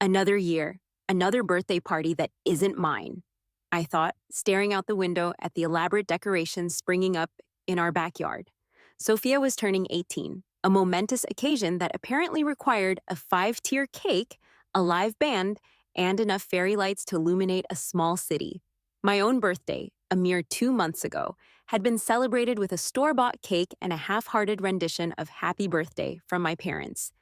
Another year, another birthday party that isn't mine, I thought, staring out the window at the elaborate decorations springing up in our backyard. Sophia was turning 18, a momentous occasion that apparently required a five-tier cake, a live band, and enough fairy lights to illuminate a small city. My own birthday, a mere 2 months ago, had been celebrated with a store-bought cake and a half-hearted rendition of Happy Birthday from my parents.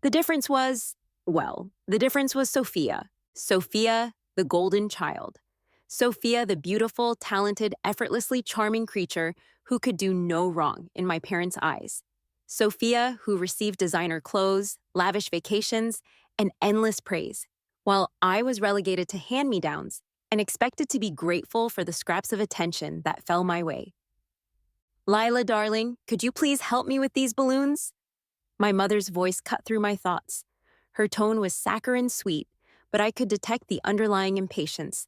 The difference was, the difference was Sophia. Sophia, the golden child. Sophia, the beautiful, talented, effortlessly charming creature who could do no wrong in my parents' eyes. Sophia, who received designer clothes, lavish vacations, and endless praise, while I was relegated to hand-me-downs and expected to be grateful for the scraps of attention that fell my way. Lila, darling, could you please help me with these balloons? My mother's voice cut through my thoughts. Her tone was saccharine sweet, but I could detect the underlying impatience.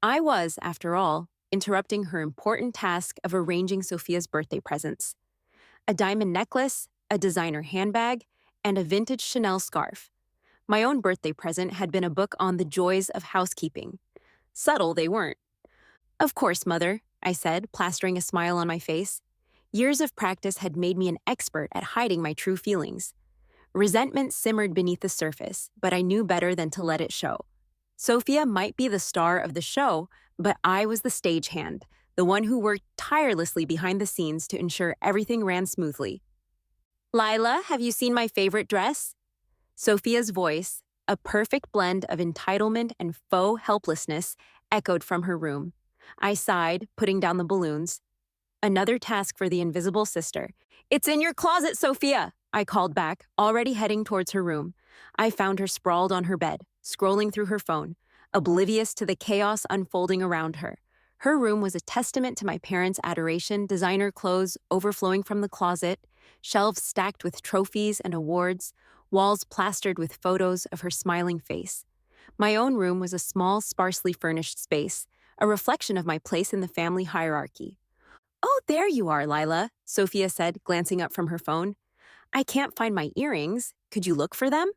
I was, after all, interrupting her important task of arranging Sophia's birthday presents. A diamond necklace, a designer handbag, and a vintage Chanel scarf. My own birthday present had been a book on the joys of housekeeping. Subtle they weren't. Of course, Mother, I said, plastering a smile on my face. Years of practice had made me an expert at hiding my true feelings. Resentment simmered beneath the surface, but I knew better than to let it show. Sophia might be the star of the show, but I was the stagehand, the one who worked tirelessly behind the scenes to ensure everything ran smoothly. Lila, have you seen my favorite dress? Sophia's voice, a perfect blend of entitlement and faux helplessness, echoed from her room. I sighed, putting down the balloons. Another task for the invisible sister. It's in your closet, Sophia, I called back, already heading towards her room. I found her sprawled on her bed, scrolling through her phone, oblivious to the chaos unfolding around her. Her room was a testament to my parents' adoration, designer clothes overflowing from the closet, shelves stacked with trophies and awards, walls plastered with photos of her smiling face. My own room was a small, sparsely furnished space, a reflection of my place in the family hierarchy. Oh, there you are, Lila, Sophia said, glancing up from her phone. I can't find my earrings. Could you look for them?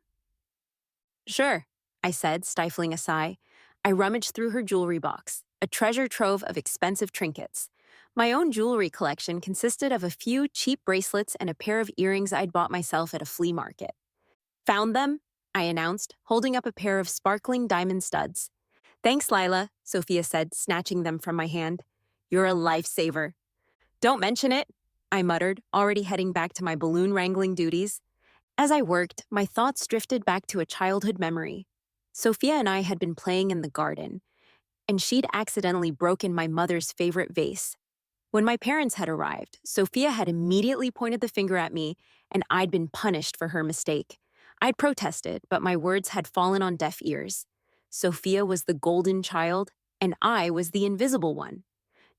Sure, I said, stifling a sigh. I rummaged through her jewelry box, a treasure trove of expensive trinkets. My own jewelry collection consisted of a few cheap bracelets and a pair of earrings I'd bought myself at a flea market. Found them, I announced, holding up a pair of sparkling diamond studs. Thanks, Lila, Sophia said, snatching them from my hand. You're a lifesaver. Don't mention it, I muttered, already heading back to my balloon wrangling duties. As I worked, my thoughts drifted back to a childhood memory. Sophia and I had been playing in the garden, and she'd accidentally broken my mother's favorite vase. When my parents had arrived, Sophia had immediately pointed the finger at me, and I'd been punished for her mistake. I'd protested, but my words had fallen on deaf ears. Sophia was the golden child, and I was the invisible one.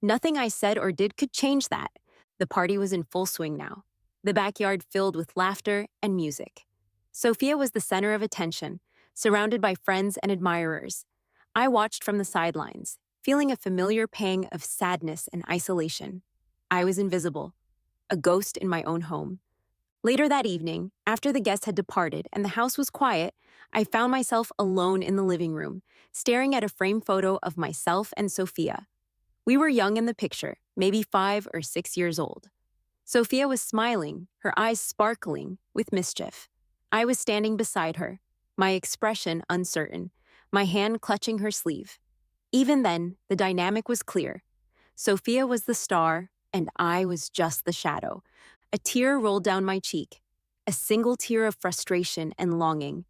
Nothing I said or did could change that. The party was in full swing now, the backyard filled with laughter and music. Sophia was the center of attention, surrounded by friends and admirers. I watched from the sidelines, feeling a familiar pang of sadness and isolation. I was invisible, a ghost in my own home. Later that evening, after the guests had departed and the house was quiet, I found myself alone in the living room, staring at a framed photo of myself and Sophia. We were young in the picture, maybe 5 or 6 years old. Sophia was smiling, her eyes sparkling with mischief. I was standing beside her, my expression uncertain, my hand clutching her sleeve. Even then, the dynamic was clear. Sophia was the star, and I was just the shadow. A tear rolled down my cheek, a single tear of frustration and longing.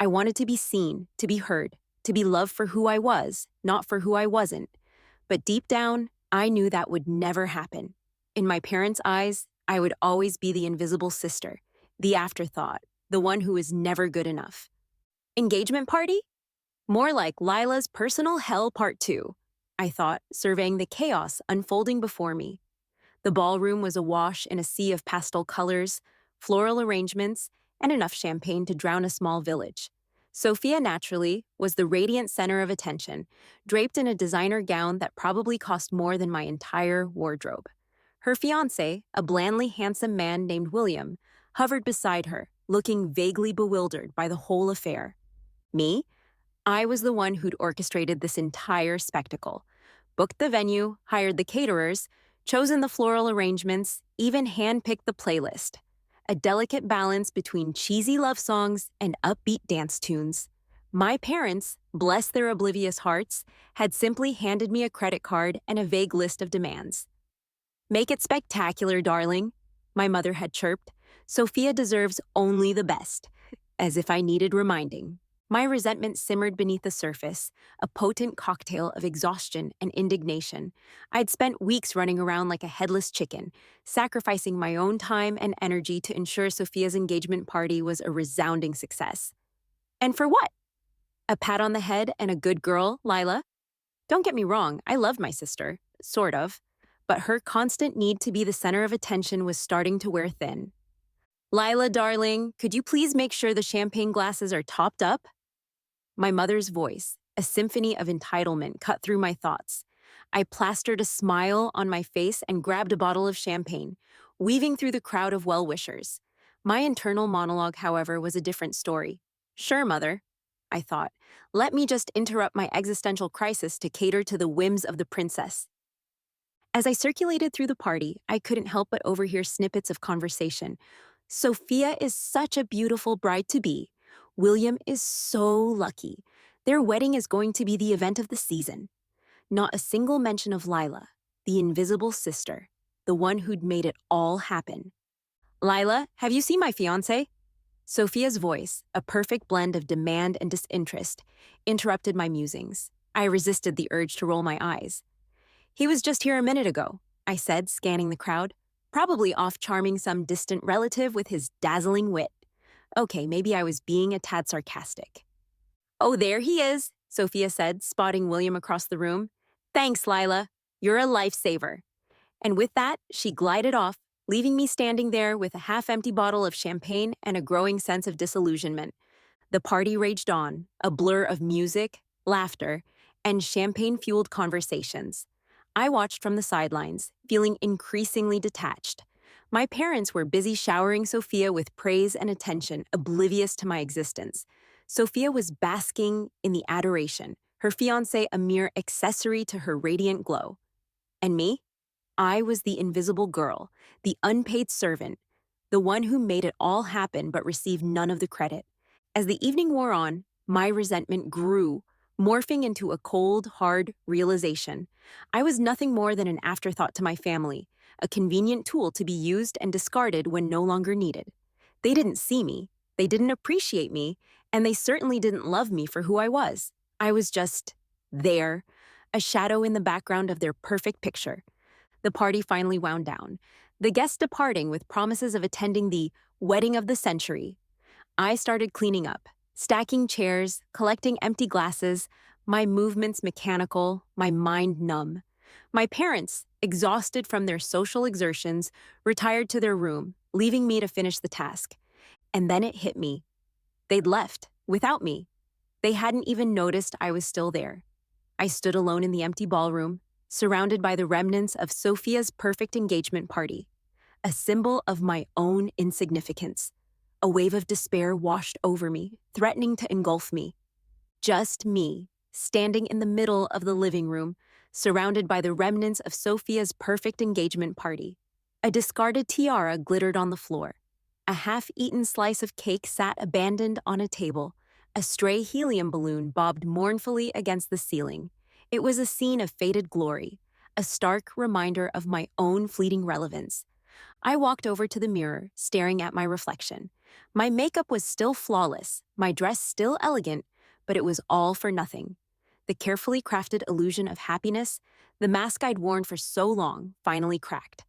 I wanted to be seen, to be heard, to be loved for who I was, not for who I wasn't. But deep down, I knew that would never happen. In my parents' eyes, I would always be the invisible sister, the afterthought, the one who was never good enough. Engagement party? More like Lila's personal hell part 2, I thought, surveying the chaos unfolding before me. The ballroom was awash in a sea of pastel colors, floral arrangements, and enough champagne to drown a small village. Sophia, naturally, was the radiant center of attention, draped in a designer gown that probably cost more than my entire wardrobe. Her fiancé, a blandly handsome man named William, hovered beside her, looking vaguely bewildered by the whole affair. Me? I was the one who'd orchestrated this entire spectacle. Booked the venue, hired the caterers, chosen the floral arrangements, even handpicked the playlist. A delicate balance between cheesy love songs and upbeat dance tunes. My parents, bless their oblivious hearts, had simply handed me a credit card and a vague list of demands. Make it spectacular, darling, my mother had chirped. Sophia deserves only the best, as if I needed reminding. My resentment simmered beneath the surface, a potent cocktail of exhaustion and indignation. I'd spent weeks running around like a headless chicken, sacrificing my own time and energy to ensure Sophia's engagement party was a resounding success. And for what? A pat on the head and a good girl, Lila? Don't get me wrong, I loved my sister, sort of, but her constant need to be the center of attention was starting to wear thin. Lila, darling, could you please make sure the champagne glasses are topped up? My mother's voice, a symphony of entitlement, cut through my thoughts. I plastered a smile on my face and grabbed a bottle of champagne, weaving through the crowd of well-wishers. My internal monologue, however, was a different story. Sure, mother, I thought. Let me just interrupt my existential crisis to cater to the whims of the princess. As I circulated through the party, I couldn't help but overhear snippets of conversation. Sophia is such a beautiful bride-to-be. William is so lucky. Their wedding is going to be the event of the season. Not a single mention of Lila, the invisible sister, the one who'd made it all happen. Lila, have you seen my fiancé? Sophia's voice, a perfect blend of demand and disinterest, interrupted my musings. I resisted the urge to roll my eyes. He was just here a minute ago, I said, scanning the crowd. Probably off charming some distant relative with his dazzling wit. Okay, maybe I was being a tad sarcastic. Oh, there he is, Sophia said, spotting William across the room. Thanks, Lila. You're a lifesaver. And with that, she glided off, leaving me standing there with a half-empty bottle of champagne and a growing sense of disillusionment. The party raged on, a blur of music, laughter, and champagne-fueled conversations. I watched from the sidelines, feeling increasingly detached. My parents were busy showering Sophia with praise and attention, oblivious to my existence. Sophia was basking in the adoration, her fiancé a mere accessory to her radiant glow. And me? I was the invisible girl, the unpaid servant, the one who made it all happen but received none of the credit. As the evening wore on, my resentment grew, morphing into a cold, hard realization. I was nothing more than an afterthought to my family, a convenient tool to be used and discarded when no longer needed. They didn't see me, they didn't appreciate me, and they certainly didn't love me for who I was. I was just there, a shadow in the background of their perfect picture. The party finally wound down, the guests departing with promises of attending the wedding of the century. I started cleaning up, stacking chairs, collecting empty glasses, my movements mechanical, my mind numb. My parents, exhausted from their social exertions, retired to their room, leaving me to finish the task. And then it hit me. They'd left, without me. They hadn't even noticed I was still there. I stood alone in the empty ballroom, surrounded by the remnants of Sophia's perfect engagement party, a symbol of my own insignificance. A wave of despair washed over me, threatening to engulf me. Just me, standing in the middle of the living room, surrounded by the remnants of Sophia's perfect engagement party. A discarded tiara glittered on the floor. A half-eaten slice of cake sat abandoned on a table. A stray helium balloon bobbed mournfully against the ceiling. It was a scene of faded glory, a stark reminder of my own fleeting relevance. I walked over to the mirror, staring at my reflection. My makeup was still flawless, my dress still elegant, but it was all for nothing. The carefully crafted illusion of happiness, the mask I'd worn for so long, finally cracked.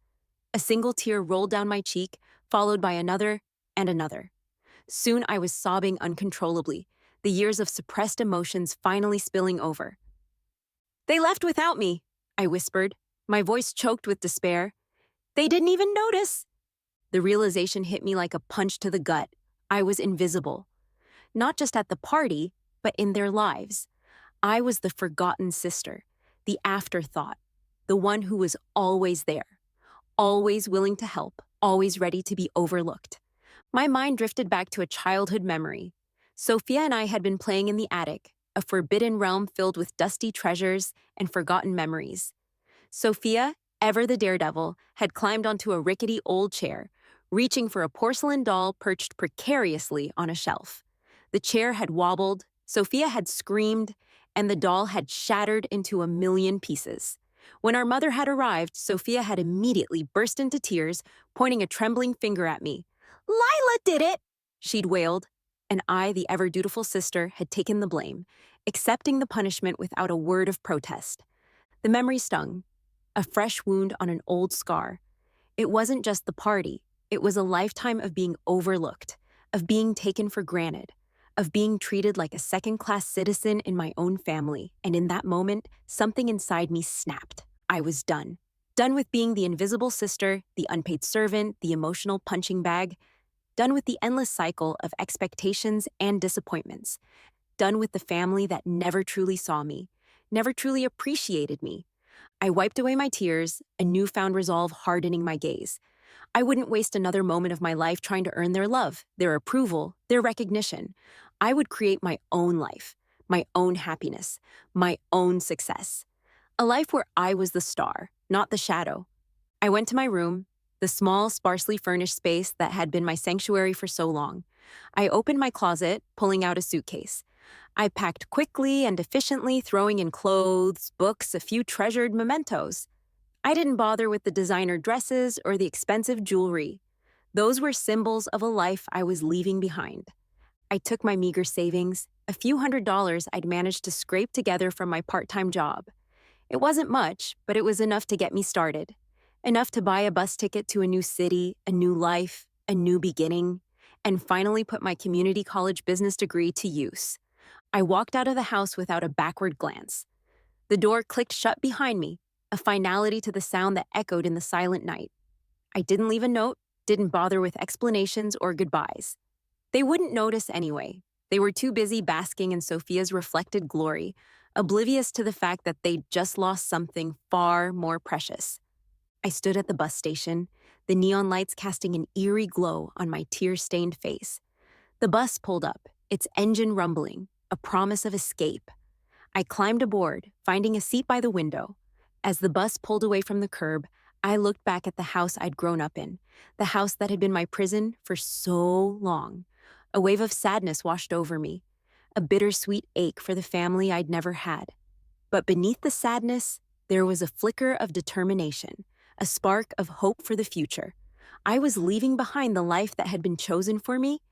A single tear rolled down my cheek, followed by another and another. Soon I was sobbing uncontrollably, the years of suppressed emotions finally spilling over. They left without me, I whispered, my voice choked with despair. They didn't even notice. The realization hit me like a punch to the gut. I was invisible. Not just at the party, but in their lives. I was the forgotten sister, the afterthought, the one who was always there, always willing to help, always ready to be overlooked. My mind drifted back to a childhood memory. Sophia and I had been playing in the attic, a forbidden realm filled with dusty treasures and forgotten memories. Sophia, ever the daredevil, had climbed onto a rickety old chair, reaching for a porcelain doll perched precariously on a shelf. The chair had wobbled, Sophia had screamed, and the doll had shattered into a million pieces. When our mother had arrived, Sophia had immediately burst into tears, pointing a trembling finger at me. "Lila did it!" she'd wailed, and I, the ever dutiful sister, had taken the blame, accepting the punishment without a word of protest. The memory stung, a fresh wound on an old scar. It wasn't just the party, it was a lifetime of being overlooked, of being taken for granted, of being treated like a second-class citizen in my own family, and in that moment, something inside me snapped. I was done. Done with being the invisible sister, the unpaid servant, the emotional punching bag. Done with the endless cycle of expectations and disappointments. Done with the family that never truly saw me, never truly appreciated me. I wiped away my tears, a newfound resolve hardening my gaze. I wouldn't waste another moment of my life trying to earn their love, their approval, their recognition. I would create my own life, my own happiness, my own success. A life where I was the star, not the shadow. I went to my room, the small, sparsely furnished space that had been my sanctuary for so long. I opened my closet, pulling out a suitcase. I packed quickly and efficiently, throwing in clothes, books, a few treasured mementos. I didn't bother with the designer dresses or the expensive jewelry. Those were symbols of a life I was leaving behind. I took my meager savings, a few $100s I'd managed to scrape together from my part-time job. It wasn't much, but it was enough to get me started. Enough to buy a bus ticket to a new city, a new life, a new beginning, and finally put my community college business degree to use. I walked out of the house without a backward glance. The door clicked shut behind me, a finality to the sound that echoed in the silent night. I didn't leave a note, didn't bother with explanations or goodbyes. They wouldn't notice anyway. They were too busy basking in Sophia's reflected glory, oblivious to the fact that they'd just lost something far more precious. I stood at the bus station, the neon lights casting an eerie glow on my tear-stained face. The bus pulled up, its engine rumbling, a promise of escape. I climbed aboard, finding a seat by the window. As the bus pulled away from the curb, I looked back at the house I'd grown up in, the house that had been my prison for so long. A wave of sadness washed over me, a bittersweet ache for the family I'd never had. But beneath the sadness, there was a flicker of determination, a spark of hope for the future. I was leaving behind the life that had been chosen for me,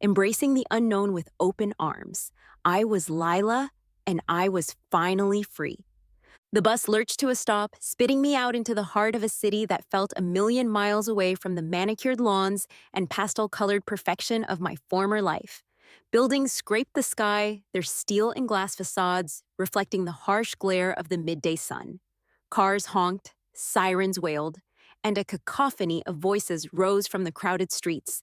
embracing the unknown with open arms. I was Lila, and I was finally free. The bus lurched to a stop, spitting me out into the heart of a city that felt a million miles away from the manicured lawns and pastel-colored perfection of my former life. Buildings scraped the sky, their steel and glass facades reflecting the harsh glare of the midday sun. Cars honked, sirens wailed, and a cacophony of voices rose from the crowded streets.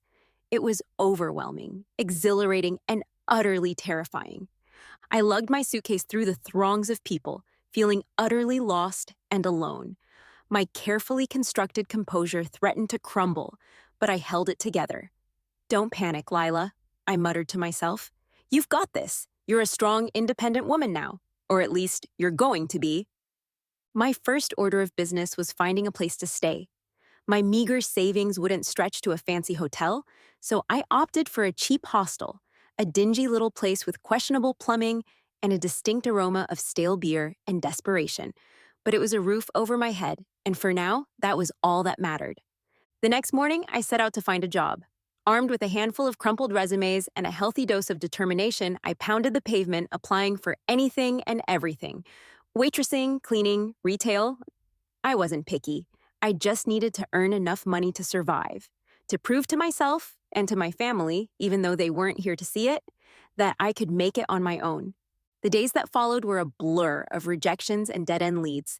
It was overwhelming, exhilarating, and utterly terrifying. I lugged my suitcase through the throngs of people, feeling utterly lost and alone. My carefully constructed composure threatened to crumble, but I held it together. "Don't panic, Lila," I muttered to myself. "You've got this. You're a strong, independent woman now. Or at least, you're going to be." My first order of business was finding a place to stay. My meager savings wouldn't stretch to a fancy hotel, so I opted for a cheap hostel, a dingy little place with questionable plumbing and a distinct aroma of stale beer and desperation. But it was a roof over my head, and for now, that was all that mattered. The next morning, I set out to find a job. Armed with a handful of crumpled resumes and a healthy dose of determination, I pounded the pavement, applying for anything and everything. Waitressing, cleaning, retail. I wasn't picky. I just needed to earn enough money to survive, to prove to myself and to my family, even though they weren't here to see it, that I could make it on my own. The days that followed were a blur of rejections and dead-end leads.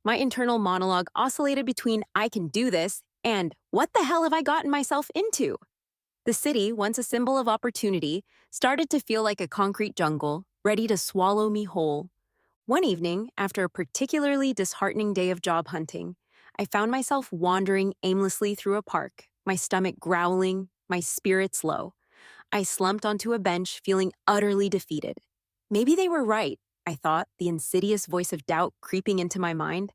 My internal monologue oscillated between "I can do this" and "what the hell have I gotten myself into?" The city, once a symbol of opportunity, started to feel like a concrete jungle, ready to swallow me whole. One evening, after a particularly disheartening day of job hunting, I found myself wandering aimlessly through a park, my stomach growling, my spirits low. I slumped onto a bench, feeling utterly defeated. Maybe they were right, I thought, the insidious voice of doubt creeping into my mind.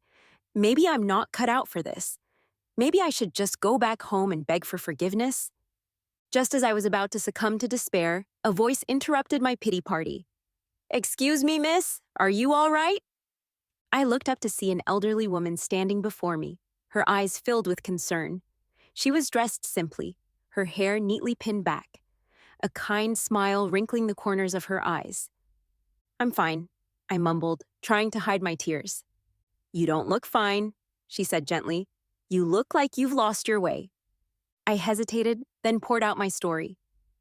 Maybe I'm not cut out for this. Maybe I should just go back home and beg for forgiveness. Just as I was about to succumb to despair, a voice interrupted my pity party. "Excuse me, miss, are you all right?" I looked up to see an elderly woman standing before me, her eyes filled with concern. She was dressed simply, her hair neatly pinned back, a kind smile wrinkling the corners of her eyes. "I'm fine," I mumbled, trying to hide my tears. "You don't look fine," she said gently. "You look like you've lost your way." I hesitated, then poured out my story.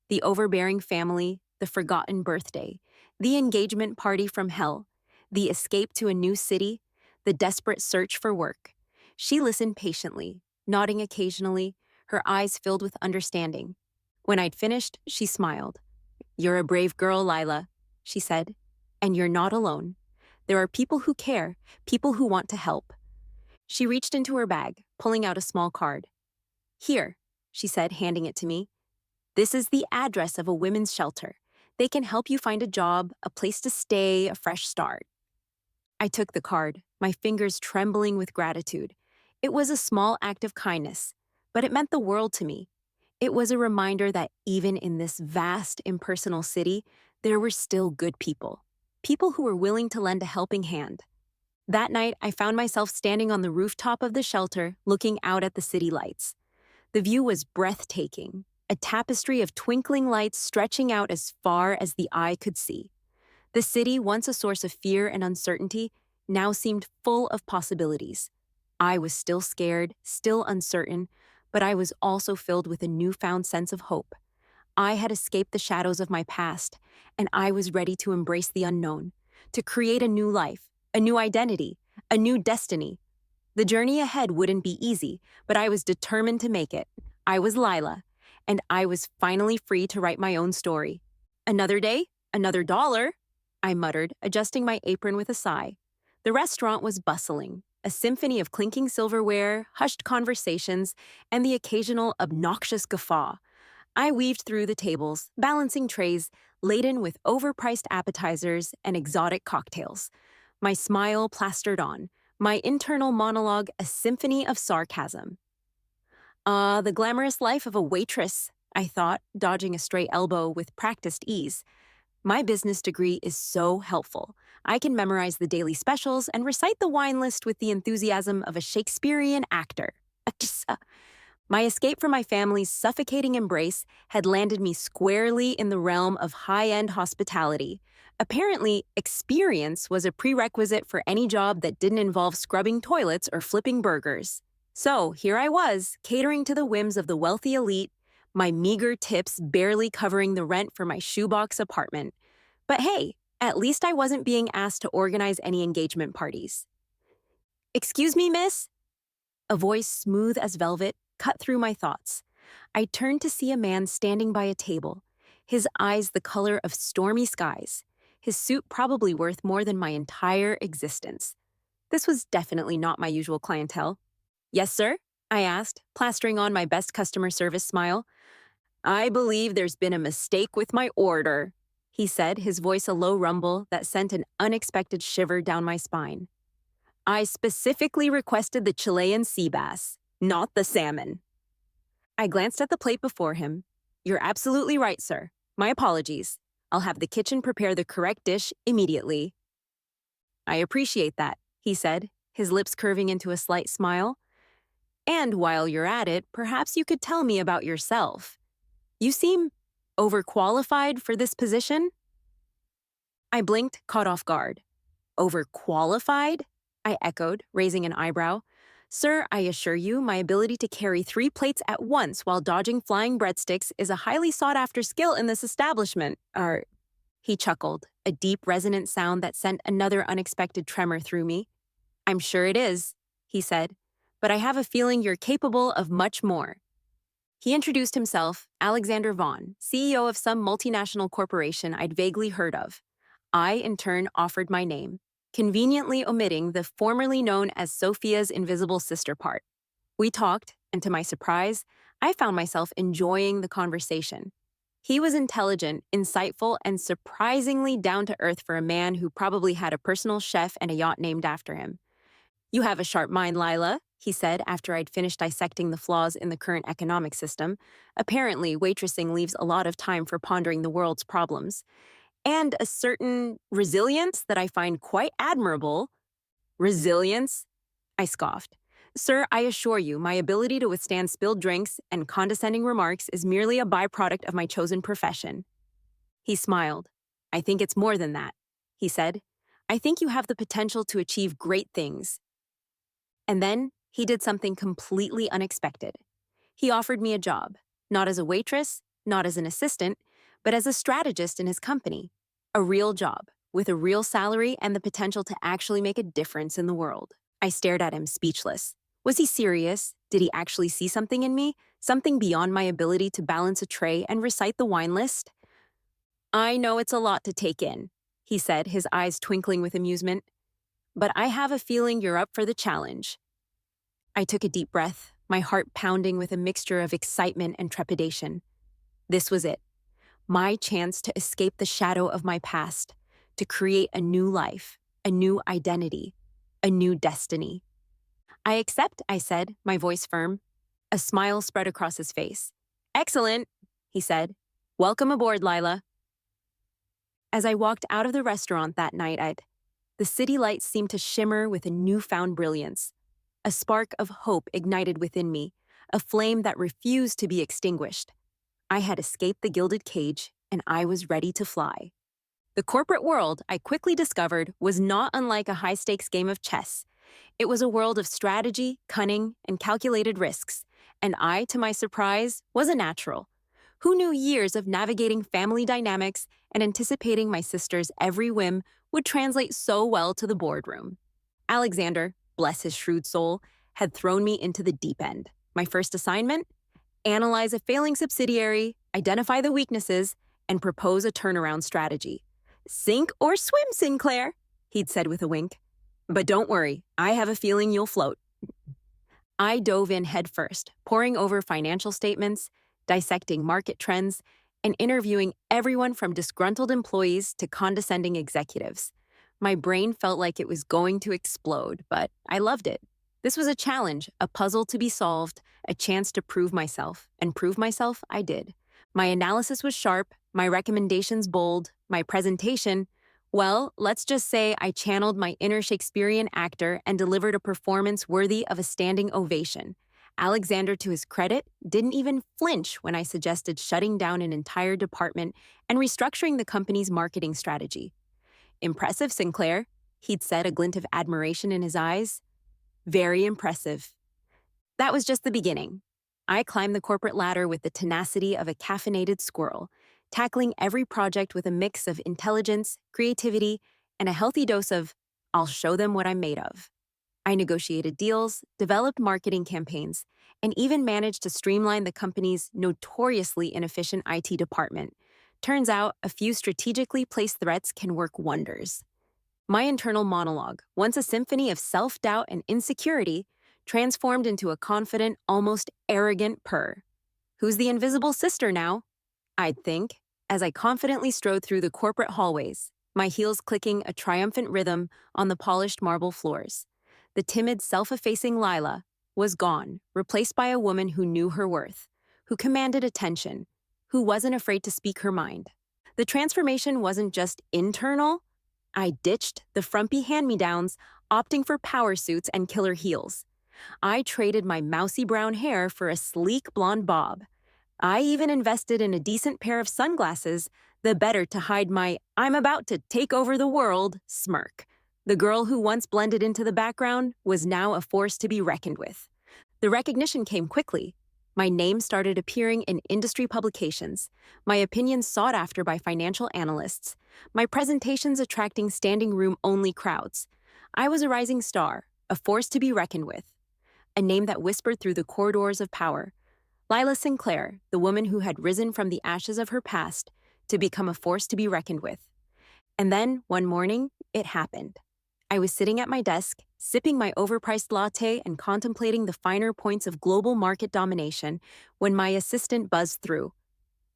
The overbearing family, the forgotten birthday, the engagement party from hell, the escape to a new city, the desperate search for work. She listened patiently, nodding occasionally, her eyes filled with understanding. When I'd finished, she smiled. "You're a brave girl, Lila," she said, "and you're not alone. There are people who care, people who want to help." She reached into her bag, pulling out a small card. "Here," she said, handing it to me. "This is the address of a women's shelter. They can help you find a job, a place to stay, a fresh start." I took the card, my fingers trembling with gratitude. It was a small act of kindness, but it meant the world to me. It was a reminder that even in this vast, impersonal city, there were still good people. People who were willing to lend a helping hand. That night, I found myself standing on the rooftop of the shelter, looking out at the city lights. The view was breathtaking, a tapestry of twinkling lights stretching out as far as the eye could see. The city, once a source of fear and uncertainty, now seemed full of possibilities. I was still scared, still uncertain, but I was also filled with a newfound sense of hope. I had escaped the shadows of my past, and I was ready to embrace the unknown, to create a new life, a new identity, a new destiny. The journey ahead wouldn't be easy, but I was determined to make it. I was Lila, and I was finally free to write my own story. "Another day, another $1, I muttered, adjusting my apron with a sigh. The restaurant was bustling, a symphony of clinking silverware, hushed conversations, and the occasional obnoxious guffaw. I weaved through the tables, balancing trays laden with overpriced appetizers and exotic cocktails. My smile plastered on, my internal monologue a symphony of sarcasm. "Ah, the glamorous life of a waitress," I thought, dodging a stray elbow with practiced ease. "My business degree is so helpful. I can memorize the daily specials and recite the wine list with the enthusiasm of a Shakespearean actor." My escape from my family's suffocating embrace had landed me squarely in the realm of high-end hospitality. Apparently, experience was a prerequisite for any job that didn't involve scrubbing toilets or flipping burgers. So here I was, catering to the whims of the wealthy elite, my meager tips barely covering the rent for my shoebox apartment. But hey, at least I wasn't being asked to organize any engagement parties. "Excuse me, miss?" A voice smooth as velvet cut through my thoughts. I turned to see a man standing by a table, his eyes the color of stormy skies, his suit probably worth more than my entire existence. This was definitely not my usual clientele. "Yes, sir?" I asked, plastering on my best customer service smile. "I believe there's been a mistake with my order," he said, his voice a low rumble that sent an unexpected shiver down my spine. "I specifically requested the Chilean sea bass, not the salmon." I glanced at the plate before him. "You're absolutely right, sir. My apologies. I'll have the kitchen prepare the correct dish immediately." "I appreciate that," he said, his lips curving into a slight smile. "And while you're at it, perhaps you could tell me about yourself. You seem overqualified for this position?" I blinked, caught off guard. "Overqualified?" I echoed, raising an eyebrow. "Sir, I assure you, my ability to carry 3 plates at once while dodging flying breadsticks is a highly sought-after skill in this establishment." He chuckled, a deep, resonant sound that sent another unexpected tremor through me. "I'm sure it is," he said, "but I have a feeling you're capable of much more." He introduced himself, Alexander Vaughn, CEO of some multinational corporation I'd vaguely heard of. I, in turn, offered my name, conveniently omitting the formerly known as Sophia's invisible sister part. We talked, and to my surprise, I found myself enjoying the conversation. He was intelligent, insightful, and surprisingly down to earth for a man who probably had a personal chef and a yacht named after him. You have a sharp mind, Lila, he said after I'd finished dissecting the flaws in the current economic system. Apparently, waitressing leaves a lot of time for pondering the world's problems. And a certain resilience that I find quite admirable. Resilience? I scoffed. Sir, I assure you, my ability to withstand spilled drinks and condescending remarks is merely a byproduct of my chosen profession. He smiled. I think it's more than that, he said. I think you have the potential to achieve great things. And then he did something completely unexpected. He offered me a job, not as a waitress, not as an assistant, but as a strategist in his company. A real job, with a real salary and the potential to actually make a difference in the world. I stared at him, speechless. Was he serious? Did he actually see something in me? Something beyond my ability to balance a tray and recite the wine list? I know it's a lot to take in, he said, his eyes twinkling with amusement. But I have a feeling you're up for the challenge. I took a deep breath, my heart pounding with a mixture of excitement and trepidation. This was it. My chance to escape the shadow of my past, to create a new life, a new identity, a new destiny. I accept, I said, my voice firm. A smile spread across his face. Excellent, he said. Welcome aboard, Lila. As I walked out of the restaurant that night, the city lights seemed to shimmer with a newfound brilliance. A spark of hope ignited within me, a flame that refused to be extinguished. I had escaped the gilded cage, and I was ready to fly. The corporate world, I quickly discovered, was not unlike a high-stakes game of chess. It was a world of strategy, cunning, and calculated risks, and I, to my surprise, was a natural. Who knew years of navigating family dynamics and anticipating my sister's every whim would translate so well to the boardroom? Alexander, bless his shrewd soul, had thrown me into the deep end. My first assignment? Analyze a failing subsidiary, identify the weaknesses, and propose a turnaround strategy. Sink or swim, Sinclair, he'd said with a wink. But don't worry, I have a feeling you'll float. I dove in headfirst, poring over financial statements, dissecting market trends, and interviewing everyone from disgruntled employees to condescending executives. My brain felt like it was going to explode, but I loved it. This was a challenge, a puzzle to be solved, a chance to prove myself, and prove myself I did. My analysis was sharp, my recommendations bold, my presentation, well, let's just say I channeled my inner Shakespearean actor and delivered a performance worthy of a standing ovation. Alexander, to his credit, didn't even flinch when I suggested shutting down an entire department and restructuring the company's marketing strategy. Impressive, Sinclair, he'd said, a glint of admiration in his eyes. Very impressive. That was just the beginning. I climbed the corporate ladder with the tenacity of a caffeinated squirrel, tackling every project with a mix of intelligence, creativity, and a healthy dose of, I'll show them what I'm made of. I negotiated deals, developed marketing campaigns, and even managed to streamline the company's notoriously inefficient IT department. Turns out, a few strategically placed threats can work wonders. My internal monologue, once a symphony of self-doubt and insecurity, transformed into a confident, almost arrogant purr. Who's the invisible sister now? I'd think, as I confidently strode through the corporate hallways, my heels clicking a triumphant rhythm on the polished marble floors. The timid, self-effacing Lila was gone, replaced by a woman who knew her worth, who commanded attention, who wasn't afraid to speak her mind. The transformation wasn't just internal. I ditched the frumpy hand-me-downs, opting for power suits and killer heels. I traded my mousy brown hair for a sleek blonde bob. I even invested in a decent pair of sunglasses, the better to hide my "I'm about to take over the world" smirk. The girl who once blended into the background was now a force to be reckoned with. The recognition came quickly. My name started appearing in industry publications, my opinions sought after by financial analysts, my presentations attracting standing room-only crowds. I was a rising star, a force to be reckoned with. A name that whispered through the corridors of power. Lila Sinclair, the woman who had risen from the ashes of her past to become a force to be reckoned with. And then, one morning, it happened. I was sitting at my desk, sipping my overpriced latte and contemplating the finer points of global market domination when my assistant buzzed through.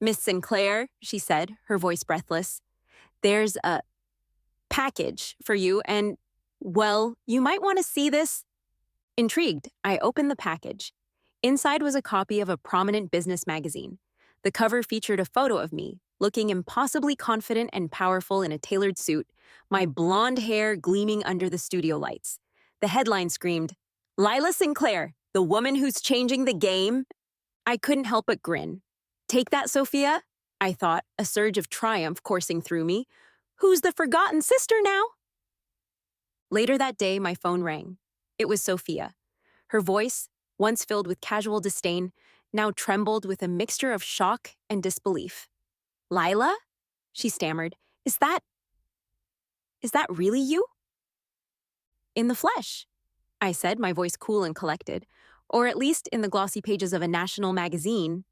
Miss Sinclair, she said, her voice breathless, there's a package for you, and, well, you might want to see this. Intrigued, I opened the package. Inside was a copy of a prominent business magazine. The cover featured a photo of me, looking impossibly confident and powerful in a tailored suit, my blonde hair gleaming under the studio lights. The headline screamed, Lila Sinclair, the woman who's changing the game. I couldn't help but grin. Take that, Sophia, I thought, a surge of triumph coursing through me. Who's the forgotten sister now? Later that day, my phone rang. It was Sophia. Her voice, once filled with casual disdain, now trembled with a mixture of shock and disbelief. Lila? She stammered. Is that really you? In the flesh, I said, my voice cool and collected, or at least in the glossy pages of a national magazine.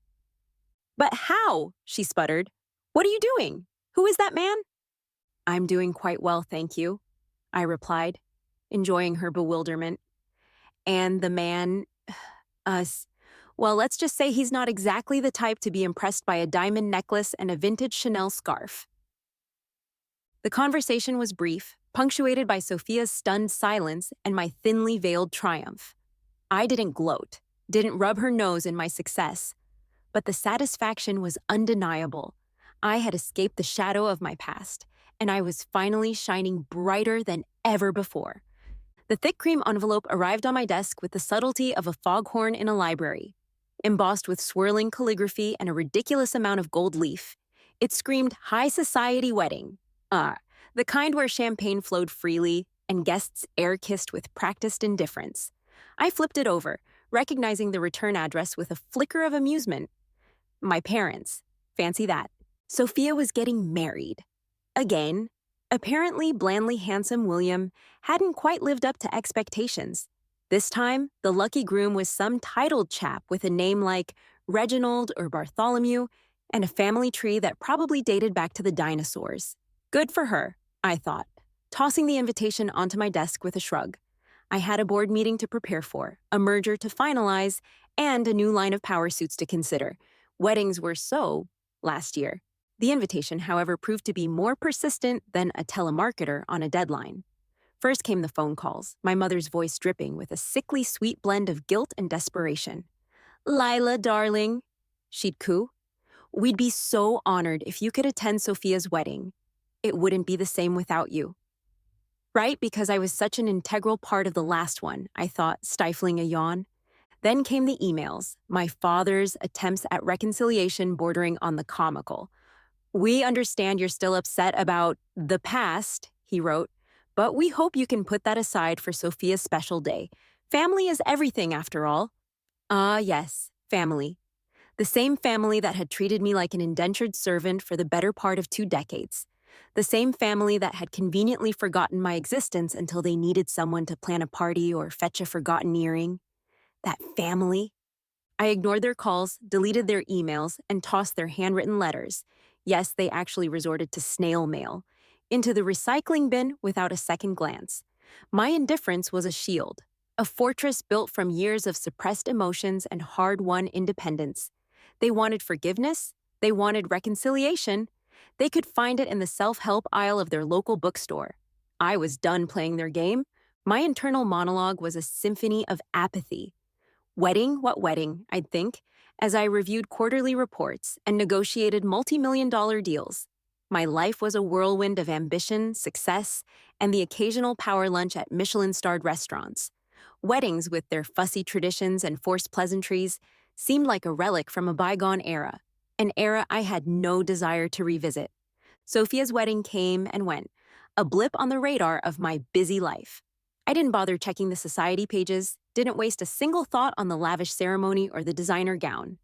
But how? She sputtered. What are you doing? Who is that man? I'm doing quite well, thank you, I replied, enjoying her bewilderment. And the man, us, well, let's just say he's not exactly the type to be impressed by a diamond necklace and a vintage Chanel scarf. The conversation was brief, punctuated by Sophia's stunned silence and my thinly veiled triumph. I didn't gloat, didn't rub her nose in my success, but the satisfaction was undeniable. I had escaped the shadow of my past, and I was finally shining brighter than ever before. The thick cream envelope arrived on my desk with the subtlety of a foghorn in a library. Embossed with swirling calligraphy and a ridiculous amount of gold leaf, it screamed high society wedding. The kind where champagne flowed freely and guests air-kissed with practiced indifference. I flipped it over, recognizing the return address with a flicker of amusement. My parents. Fancy that. Sophia was getting married. Again. Apparently, blandly handsome William hadn't quite lived up to expectations. This time, the lucky groom was some titled chap with a name like Reginald or Bartholomew and a family tree that probably dated back to the dinosaurs. Good for her, I thought, tossing the invitation onto my desk with a shrug. I had a board meeting to prepare for, a merger to finalize, and a new line of power suits to consider. Weddings were so last year. The invitation, however, proved to be more persistent than a telemarketer on a deadline. First came the phone calls, my mother's voice dripping with a sickly sweet blend of guilt and desperation. Lila, darling, she'd coo. We'd be so honored if you could attend Sophia's wedding. It wouldn't be the same without you. Right, because I was such an integral part of the last one, I thought, stifling a yawn. Then came the emails, my father's attempts at reconciliation bordering on the comical. We understand you're still upset about the past, he wrote, but we hope you can put that aside for Sophia's special day. Family is everything, after all. Ah, yes, family. The same family that had treated me like an indentured servant for the better part of 2 decades. The same family that had conveniently forgotten my existence until they needed someone to plan a party or fetch a forgotten earring. That family. I ignored their calls, deleted their emails, and tossed their handwritten letters. Yes, they actually resorted to snail mail, into the recycling bin without a second glance. My indifference was a shield, a fortress built from years of suppressed emotions and hard-won independence. They wanted forgiveness, they wanted reconciliation. They could find it in the self-help aisle of their local bookstore. I was done playing their game. My internal monologue was a symphony of apathy. Wedding, what wedding, I'd think, as I reviewed quarterly reports and negotiated multi-million-dollar deals. My life was a whirlwind of ambition, success, and the occasional power lunch at Michelin-starred restaurants. Weddings, with their fussy traditions and forced pleasantries, seemed like a relic from a bygone era, an era I had no desire to revisit. Sophia's wedding came and went, a blip on the radar of my busy life. I didn't bother checking the society pages, didn't waste a single thought on the lavish ceremony or the designer gown.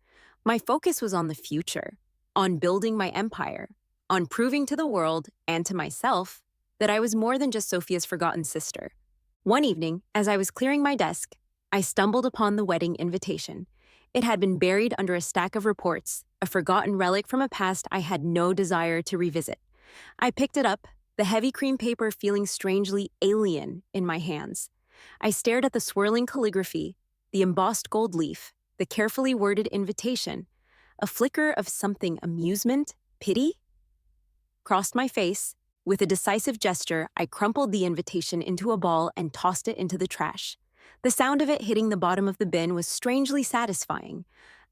My focus was on the future, on building my empire, on proving to the world and to myself that I was more than just Sophia's forgotten sister. One evening, as I was clearing my desk, I stumbled upon the wedding invitation. It had been buried under a stack of reports, a forgotten relic from a past I had no desire to revisit. I picked it up, the heavy cream paper feeling strangely alien in my hands. I stared at the swirling calligraphy, the embossed gold leaf, the carefully worded invitation. A flicker of something amusement, pity, crossed my face. With a decisive gesture, I crumpled the invitation into a ball and tossed it into the trash. The sound of it hitting the bottom of the bin was strangely satisfying,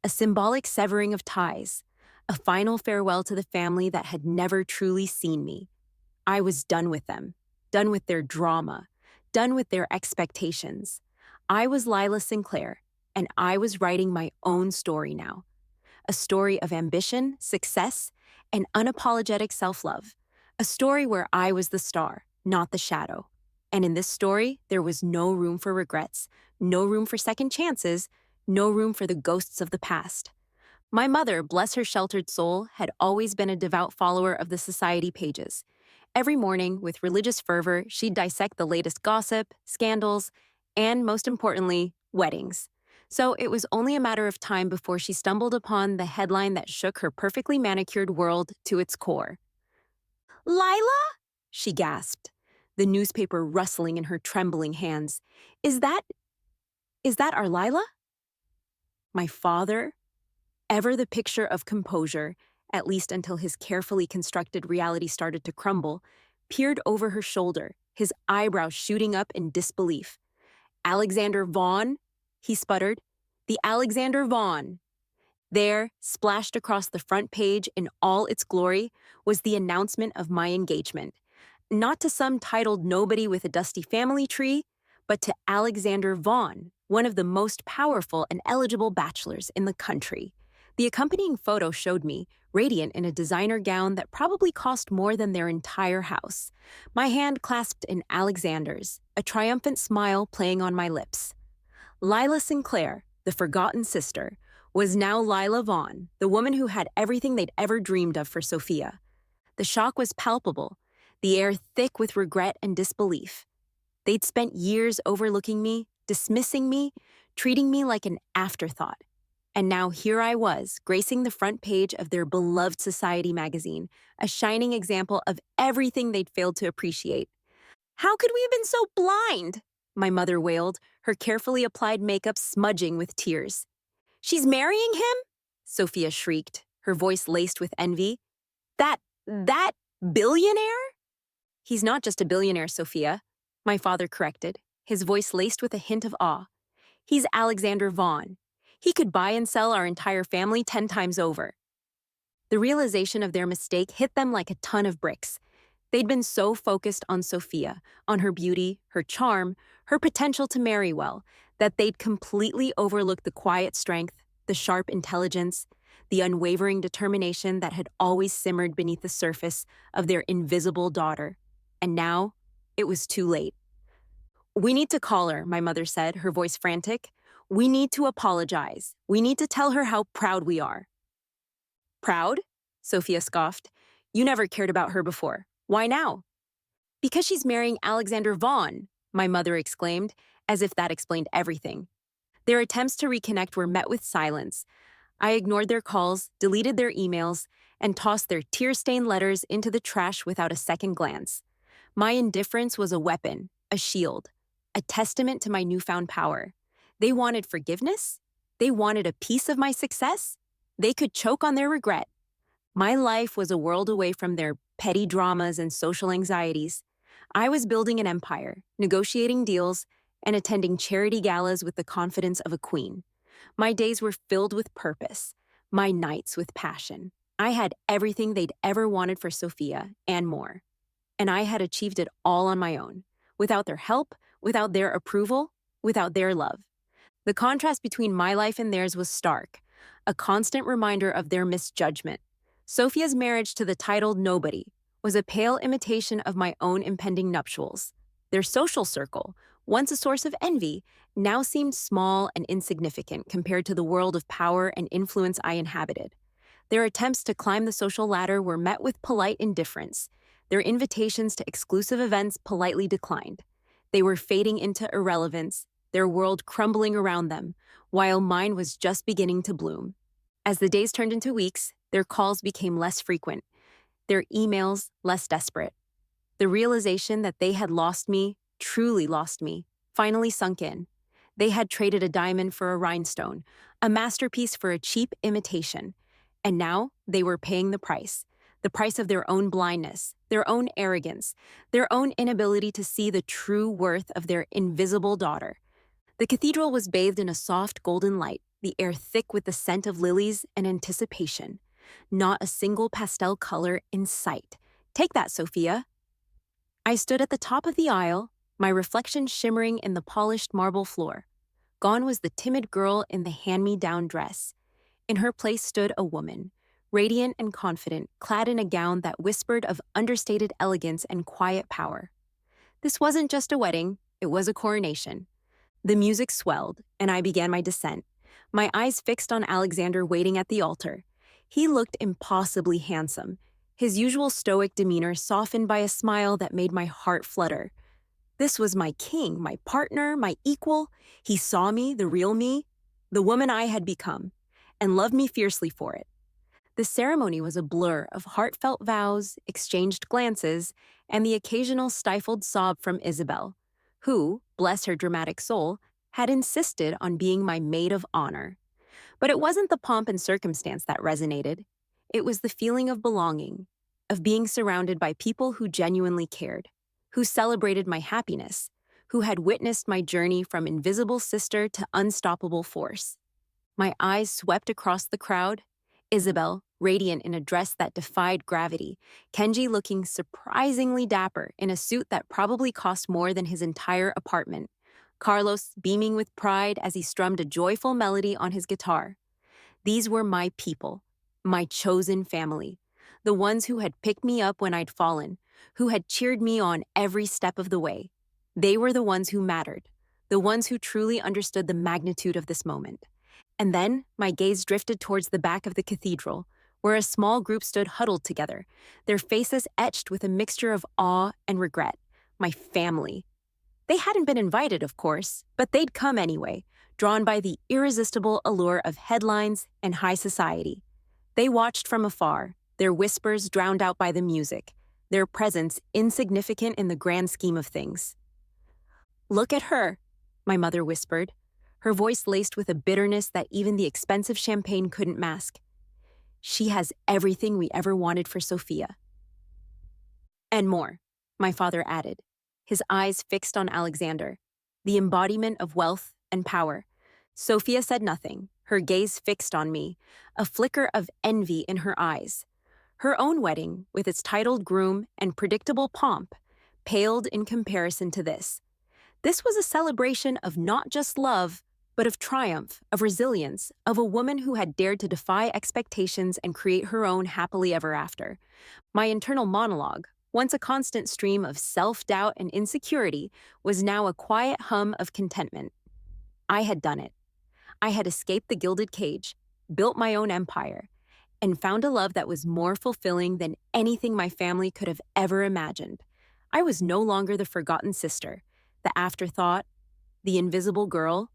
a symbolic severing of ties, a final farewell to the family that had never truly seen me. I was done with them, done with their drama, done with their expectations. I was Lila Sinclair, and I was writing my own story now. A story of ambition, success, and unapologetic self-love. A story where I was the star, not the shadow. And in this story, there was no room for regrets, no room for second chances, no room for the ghosts of the past. My mother, bless her sheltered soul, had always been a devout follower of the society pages. Every morning, with religious fervor, she'd dissect the latest gossip, scandals, and, most importantly, weddings. So it was only a matter of time before she stumbled upon the headline that shook her perfectly manicured world to its core. "Lila?" she gasped, the newspaper rustling in her trembling hands. Is that our Lila?" My father, ever the picture of composure, at least until his carefully constructed reality started to crumble, peered over her shoulder, his eyebrows shooting up in disbelief. "Alexander Vaughn?" he sputtered. "The Alexander Vaughn." There, splashed across the front page in all its glory, was the announcement of my engagement. Not to some titled nobody with a dusty family tree, but to Alexander Vaughn, one of the most powerful and eligible bachelors in the country. The accompanying photo showed me, radiant in a designer gown that probably cost more than their entire house. My hand clasped in Alexander's, a triumphant smile playing on my lips. Lila Sinclair, the forgotten sister, was now Lila Vaughn, the woman who had everything they'd ever dreamed of for Sophia. The shock was palpable, the air thick with regret and disbelief. They'd spent years overlooking me, dismissing me, treating me like an afterthought. And now here I was, gracing the front page of their beloved society magazine, a shining example of everything they'd failed to appreciate. "How could we have been so blind?" my mother wailed, her carefully applied makeup smudging with tears. "She's marrying him?" Sophia shrieked, her voice laced with envy. That billionaire?" "He's not just a billionaire, Sophia," my father corrected, his voice laced with a hint of awe. "He's Alexander Vaughn. He could buy and sell our entire family 10 times over." The realization of their mistake hit them like a ton of bricks. They'd been so focused on Sophia, on her beauty, her charm, her potential to marry well, that they'd completely overlooked the quiet strength, the sharp intelligence, the unwavering determination that had always simmered beneath the surface of their invisible daughter. And now, it was too late. "We need to call her," my mother said, her voice frantic. "We need to apologize. We need to tell her how proud we are." "Proud?" Sophia scoffed. "You never cared about her before. Why now?" "Because she's marrying Alexander Vaughn," my mother exclaimed, as if that explained everything. Their attempts to reconnect were met with silence. I ignored their calls, deleted their emails, and tossed their tear-stained letters into the trash without a second glance. My indifference was a weapon, a shield, a testament to my newfound power. They wanted forgiveness? They wanted a piece of my success? They could choke on their regret. My life was a world away from their petty dramas and social anxieties. I was building an empire, negotiating deals, and attending charity galas with the confidence of a queen. My days were filled with purpose, my nights with passion. I had everything they'd ever wanted for Sophia, and more. And I had achieved it all on my own, without their help, without their approval, without their love. The contrast between my life and theirs was stark, a constant reminder of their misjudgment. Sophia's marriage to the titled nobody was a pale imitation of my own impending nuptials. Their social circle, once a source of envy, now seemed small and insignificant compared to the world of power and influence I inhabited. Their attempts to climb the social ladder were met with polite indifference. Their invitations to exclusive events politely declined. They were fading into irrelevance, their world crumbling around them, while mine was just beginning to bloom. As the days turned into weeks, their calls became less frequent, their emails less desperate. The realization that they had lost me, truly lost me, finally sunk in. They had traded a diamond for a rhinestone, a masterpiece for a cheap imitation, And now they were paying the price of their own blindness, their own arrogance, their own inability to see the true worth of their invisible daughter. The cathedral was bathed in a soft golden light, the air thick with the scent of lilies and anticipation. Not a single pastel color in sight. Take that, Sophia. I stood at the top of the aisle, my reflection shimmering in the polished marble floor. Gone was the timid girl in the hand-me-down dress. In her place stood a woman, radiant and confident, clad in a gown that whispered of understated elegance and quiet power. This wasn't just a wedding, it was a coronation. The music swelled, and I began my descent, my eyes fixed on Alexander waiting at the altar. He looked impossibly handsome, his usual stoic demeanor softened by a smile that made my heart flutter. This was my king, my partner, my equal. He saw me, the real me, the woman I had become, and loved me fiercely for it. The ceremony was a blur of heartfelt vows, exchanged glances, and the occasional stifled sob from Isabel, who, bless her dramatic soul, had insisted on being my maid of honor. But it wasn't the pomp and circumstance that resonated. It was the feeling of belonging, of being surrounded by people who genuinely cared, who celebrated my happiness, who had witnessed my journey from invisible sister to unstoppable force. My eyes swept across the crowd, Isabel, radiant in a dress that defied gravity, Kenji looking surprisingly dapper in a suit that probably cost more than his entire apartment, Carlos beaming with pride as he strummed a joyful melody on his guitar. These were my people, my chosen family, the ones who had picked me up when I'd fallen, who had cheered me on every step of the way. They were the ones who mattered, the ones who truly understood the magnitude of this moment. And then my gaze drifted towards the back of the cathedral, where a small group stood huddled together, their faces etched with a mixture of awe and regret. My family. They hadn't been invited, of course, but they'd come anyway, drawn by the irresistible allure of headlines and high society. They watched from afar, their whispers drowned out by the music, their presence insignificant in the grand scheme of things. "Look at her," my mother whispered, her voice laced with a bitterness that even the expensive champagne couldn't mask. "She has everything we ever wanted for Sophia." "And more," my father added, his eyes fixed on Alexander, the embodiment of wealth and power. Sophia said nothing, her gaze fixed on me, a flicker of envy in her eyes. Her own wedding, with its titled groom and predictable pomp, paled in comparison to this. This was a celebration of not just love, but of triumph, of resilience, of a woman who had dared to defy expectations and create her own happily ever after. My internal monologue, once a constant stream of self-doubt and insecurity, was now a quiet hum of contentment. I had done it. I had escaped the gilded cage, built my own empire, and found a love that was more fulfilling than anything my family could have ever imagined. I was no longer the forgotten sister, the afterthought, the invisible girl.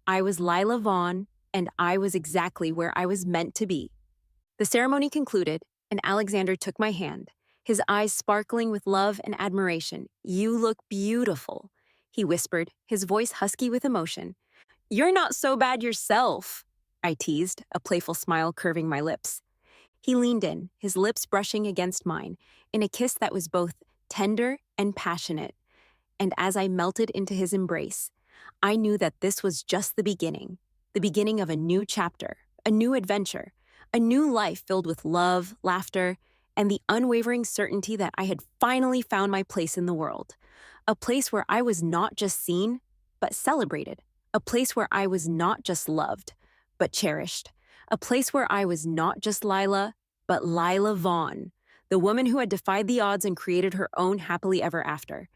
I was Lila Vaughn, and I was exactly where I was meant to be. The ceremony concluded, and Alexander took my hand, his eyes sparkling with love and admiration. "You look beautiful," he whispered, his voice husky with emotion. "You're not so bad yourself," I teased, a playful smile curving my lips. He leaned in, his lips brushing against mine, in a kiss that was both tender and passionate. And as I melted into his embrace, I knew that this was just the beginning of a new chapter, a new adventure, a new life filled with love, laughter, and the unwavering certainty that I had finally found my place in the world. A place where I was not just seen, but celebrated. A place where I was not just loved, but cherished. A place where I was not just Lila, but Lila Vaughn, the woman who had defied the odds and created her own happily ever after.